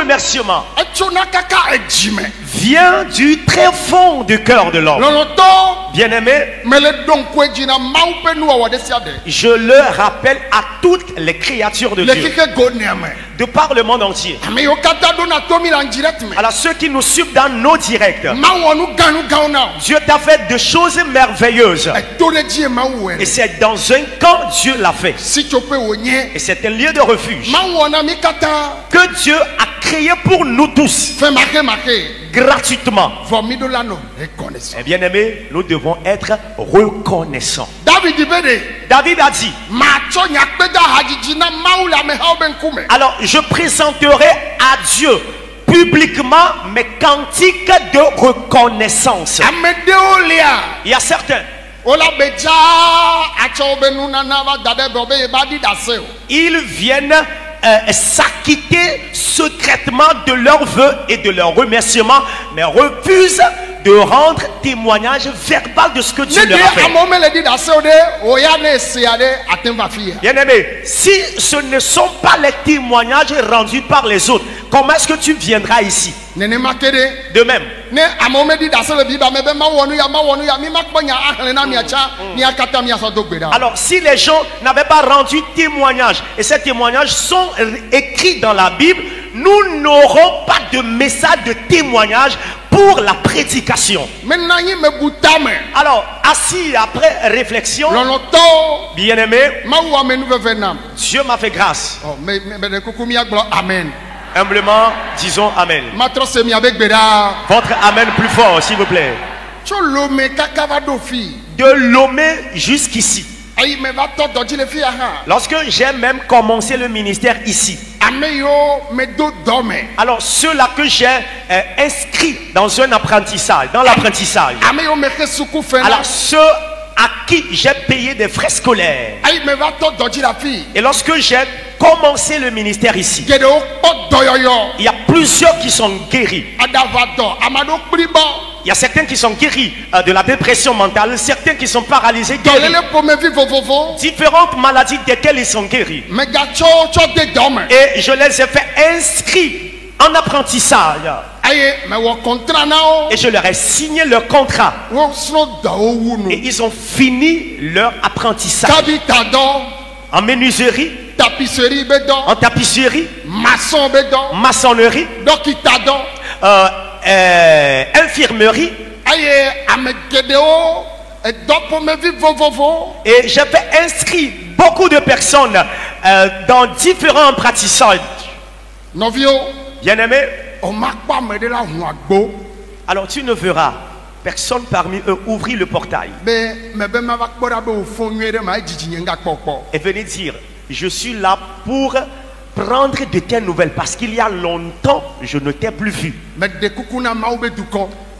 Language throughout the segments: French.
remerciement vient du très fond du cœur de l'homme. Bien-aimé, je le rappelle à toutes les créatures de Dieu, de par le monde entier. Alors ceux qui nous suivent dans nos directs, Dieu t'a fait de choses merveilleuses. Et c'est dans un camp Dieu l'a fait. Et c'est un lieu de refuge que Dieu a créé pour nous tous, gratuitement. Et bien aimé, nous devons être reconnaissants. David a dit, alors je présenterai à Dieu publiquement mes cantiques de reconnaissance. Il y a certains, ils viennent s'acquitter secrètement de leurs vœux et de leurs remerciements, mais refusent de rendre témoignage verbal de ce que Dieu leur a fait. Bien aimé, si ce ne sont pas les témoignages rendus par les autres, comment est-ce que tu viendras ici? De même. Alors si les gens n'avaient pas rendu témoignage, et ces témoignages sont écrits dans la Bible, nous n'aurons pas de message de témoignage pour la prédication. Alors assis après réflexion, bien aimé, Dieu m'a fait grâce. Amen. Humblement, disons Amen. Votre Amen plus fort, s'il vous plaît. De Lomé jusqu'ici. Lorsque j'ai même commencé le ministère ici, alors ceux-là que j'ai inscrits dans un apprentissage, dans l'apprentissage, alors ceux à qui j'ai payé des frais scolaires, et lorsque j'ai commencé le ministère ici, il y a plusieurs qui sont guéris. Il y a certains qui sont guéris de la dépression mentale, certains qui sont paralysés, guéris. Différentes maladies desquelles ils sont guéris. Et je les ai fait inscrits en apprentissage. Et je leur ai signé leur contrat. Et ils ont fini leur apprentissage. En menuiserie, en tapisserie, maçonnerie, infirmerie. Et j'ai fait inscrire beaucoup de personnes dans différents apprentissages. Bien aimé, alors tu ne verras personne parmi eux ouvrir le portail et venir dire, je suis là pour prendre de tes nouvelles parce qu'il y a longtemps je ne t'ai plus vu.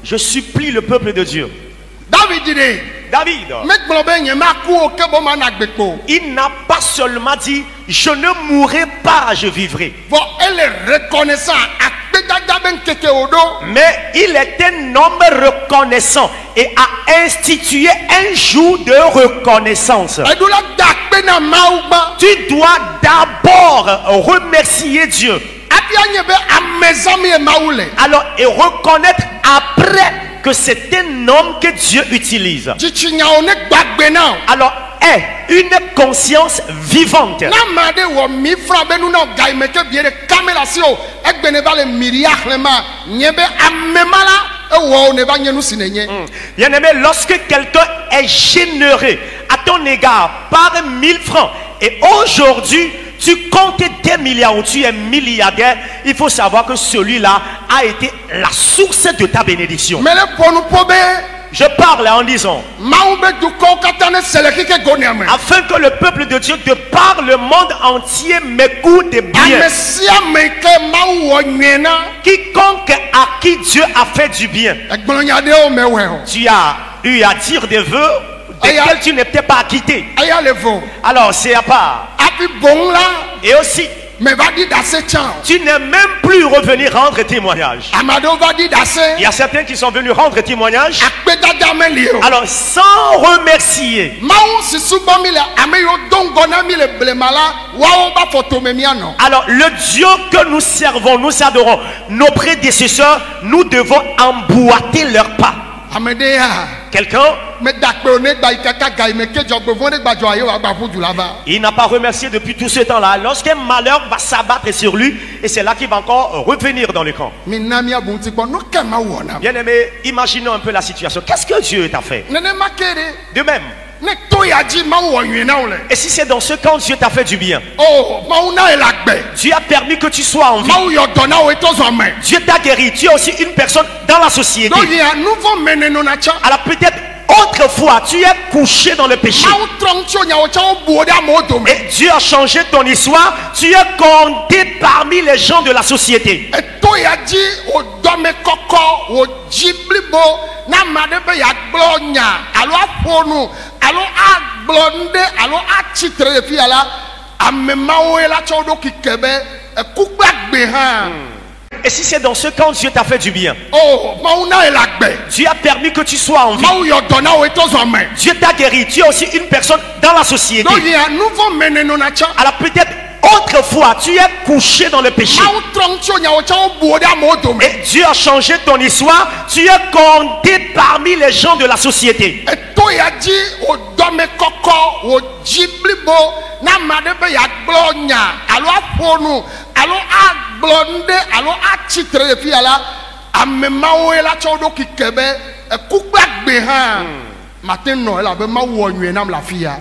Je supplie le peuple de Dieu. David, il n'a pas seulement dit je ne mourrai pas, je vivrai. Mais il est un homme reconnaissant et a institué un jour de reconnaissance. Tu dois d'abord remercier Dieu. Alors, et reconnaître après que c'est un homme que Dieu utilise. Alors, est une conscience vivante. Bien aimé, lorsque quelqu'un est généreux à ton égard par 1000 francs et aujourd'hui tu comptes des milliards ou tu es milliardaire, il faut savoir que celui-là a été la source de ta bénédiction. Je parle en disant, afin que le peuple de Dieu, de par le monde entier, m'écoute bien. Quiconque à qui Dieu a fait du bien, tu as eu à dire des vœux desquels tu n'es peut-être pas acquitté. Alors c'est à part. Et aussi, Tu n'es même plus revenu rendre témoignage. Il y a certains qui sont venus rendre témoignage. Alors sans remercier. Alors le Dieu que nous servons, nous adorons, nos prédécesseurs, nous devons emboîter leurs pas. Quelqu'un, il n'a pas remercié depuis tout ce temps-là. Lorsqu'un malheur va s'abattre sur lui, et c'est là qu'il va encore revenir dans le camp. Bien aimé, imaginons un peu la situation. Qu'est-ce que Dieu t'a fait? De même. Et si c'est dans ce camp, Dieu t'a fait du bien. Dieu a permis que tu sois en vie. Dieu t'a guéri. Tu es aussi une personne dans la société. Alors peut-être autrefois, tu es couché dans le péché. Et Dieu a changé ton histoire. Tu es compté parmi les gens de la société. Et si c'est dans ce camp, Dieu t'a fait du bien. Dieu a permis que tu sois en vie. Dieu t'a guéri. Tu es aussi une personne dans la société. Alors peut-être autrefois, tu es couché dans le péché. Et Dieu a changé ton histoire. Tu es compté parmi les gens de la société.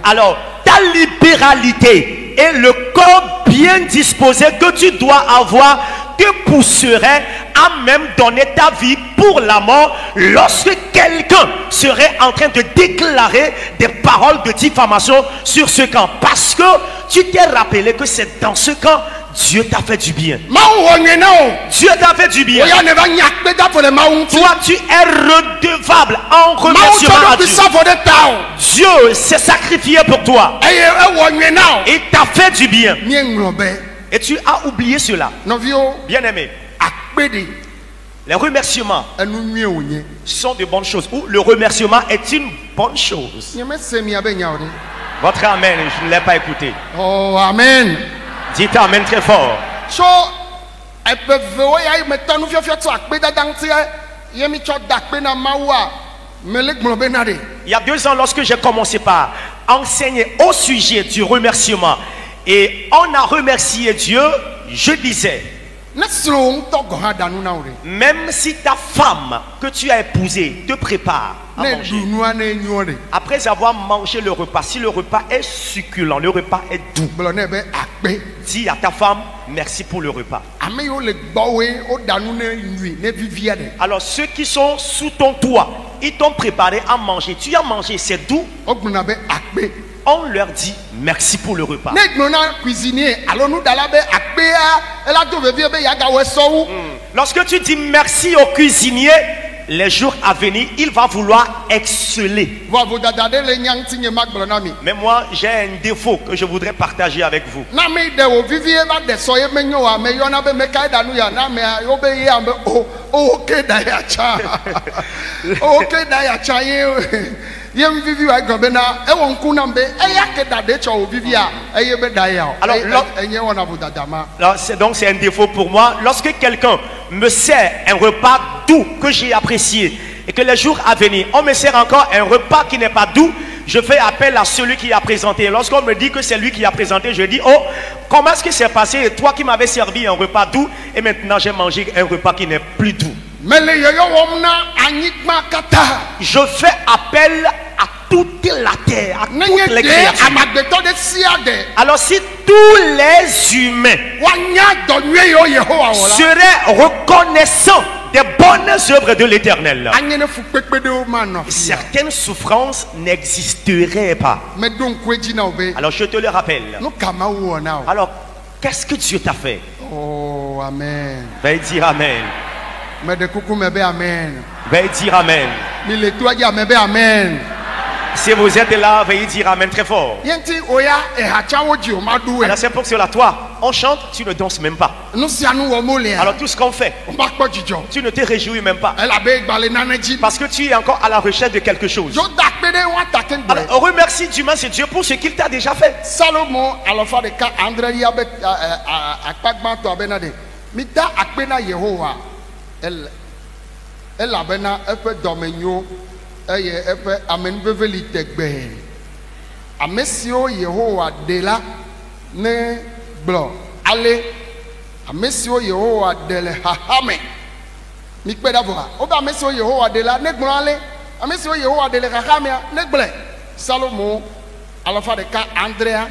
Alors, ta libéralité et le corps bien disposé que tu dois avoir te pousserait à même donner ta vie pour la mort lorsque quelqu'un serait en train de déclarer des paroles de diffamation sur ce camp. Parce que tu t'es rappelé que c'est dans ce camp Dieu t'a fait du bien. Dieu t'a fait du bien. Toi, tu es redevable en remerciement à Dieu. Dieu s'est sacrifié pour toi. Il t'a fait du bien. Et tu as oublié cela. Bien aimé, les remerciements sont de bonnes choses. Ou le remerciement est une bonne chose. Votre amen, je ne l'ai pas écouté. Oh, amen. Dites amen très fort. Il y a 2 ans, lorsque j'ai commencé par enseigner au sujet du remerciement, et on a remercié Dieu, je disais, même si ta femme que tu as épousée te prépare à manger, après avoir mangé le repas, si le repas est succulent, le repas est doux, dis à ta femme merci pour le repas. Alors ceux qui sont sous ton toit, ils t'ont préparé à manger, tu as mangé, c'est doux, on leur dit merci pour le repas. Lorsque tu dis merci au cuisinier, les jours à venir, il va vouloir exceller. Mais moi, j'ai un défaut que je voudrais partager avec vous. Alors, donc c'est un défaut pour moi. Lorsque quelqu'un me sert un repas doux que j'ai apprécié et que les jours à venir, on me sert encore un repas qui n'est pas doux, je fais appel à celui qui a présenté. Lorsqu'on me dit que c'est lui qui a présenté, je dis, oh, comment est-ce que c'est passé? Toi qui m'avais servi un repas doux et maintenant j'ai mangé un repas qui n'est plus doux. Je fais appel à toute la terre, à toutes les créatures. Alors si tous les humains seraient reconnaissants des bonnes œuvres de l'Éternel, certaines souffrances n'existeraient pas. Alors je te le rappelle. Alors qu'est-ce que Dieu t'a fait? Oh, amen. Va dire amen. Mais de coucou, mais amen. Va dire amen. Mais les toi, amen. Si vous êtes là, veuillez dire amen très fort. Alors c'est pour cela, toi, on chante, tu ne danses même pas. Alors tout ce qu'on fait, tu ne te réjouis même pas. Parce que tu es encore à la recherche de quelque chose. Alors remercie du moins c'est Dieu pour ce qu'il t'a déjà fait. Salomon, eye efe amen beveli tegbe amesio Yehowa de la ne blo ale amesio Yehowa de le hahame mi pe davoa o ba amesio Yehowa de la ne gbo ale amesio Yehowa de le hahame ne gble Salomo alafa de ka Andrea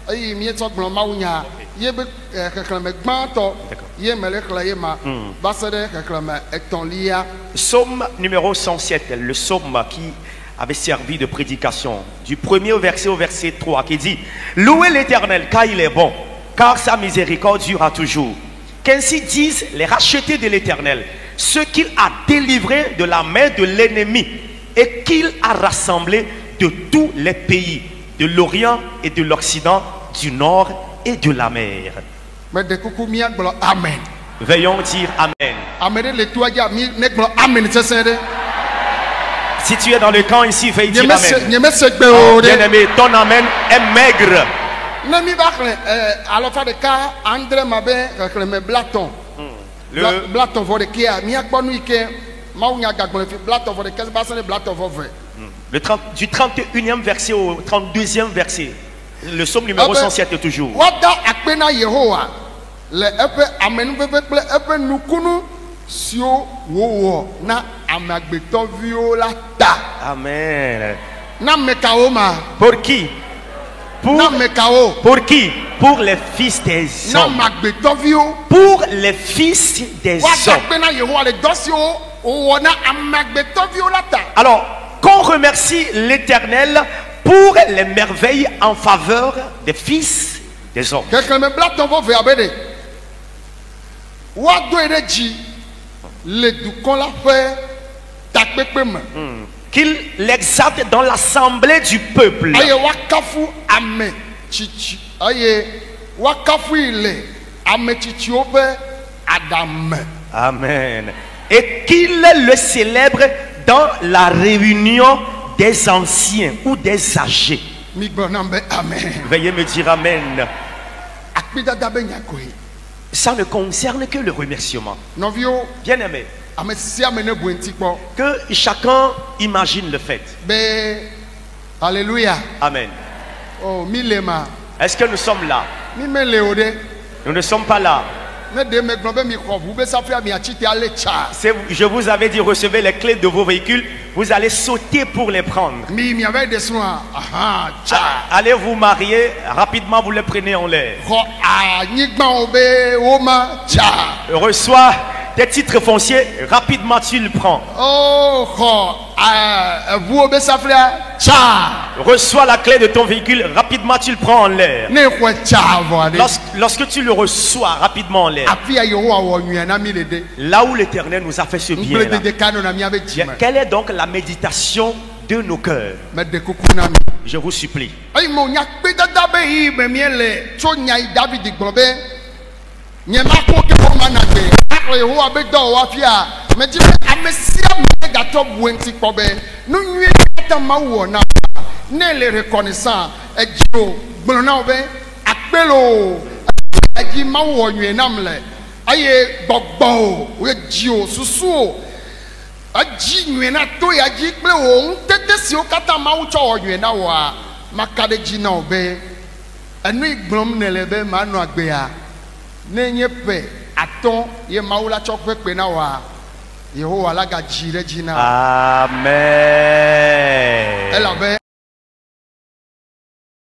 ayi mi eto gbo mawunya ye be kekleme gbanto ye mele klaye ma basade kekleme etonlia. Psaume numéro 107, le psaume qui avait servi de prédication, du premier verset au verset 3, qui dit: louez l'Éternel car il est bon, car sa miséricorde durera toujours. Qu'ainsi disent les rachetés de l'Éternel, ceux qu'il a délivrés de la main de l'ennemi et qu'il a rassemblés de tous les pays, de l'Orient et de l'Occident, du Nord et de la mer. Amen. Veillons dire amen. Si tu es dans le camp ici, veille dire amen. Oh, bien-aimé, ton amen est maigre. Du 31e verset au 32e verset. Le psaume numéro 107 toujours. Le epe amen pepe kple epe nukunu sio wo na amagbeto viola ta. Amen. Na mekao ma. Pour qui? Na mekao. Pour qui? Pour les fils des hommes. Na magbeto vio. Pour les fils des hommes. Alors, qu'on remercie l'Éternel pour les merveilles en faveur des fils des hommes. Qu'il l'exalte dans l'assemblée du peuple. Amen. Et qu'il le célèbre dans la réunion des anciens ou des âgés. Veuillez me dire amen. Ça ne concerne que le remerciement. Bien-aimé, que chacun imagine le fait. Alléluia. Amen. Oh, milema. Est-ce que nous sommes là? Nous ne sommes pas là. Je vous avais dit, recevez les clés de vos véhicules, vous allez sauter pour les prendre. Allez vous marier, rapidement vous les prenez en l'air. Reçois tes titres fonciers, rapidement tu le prends. Reçois la clé de ton véhicule, rapidement tu le prends en l'air. Lorsque tu le reçois rapidement en l'air, là où l'Éternel nous a fait ce bien, quelle est donc la méditation de nos cœurs? Je vous supplie. Amen.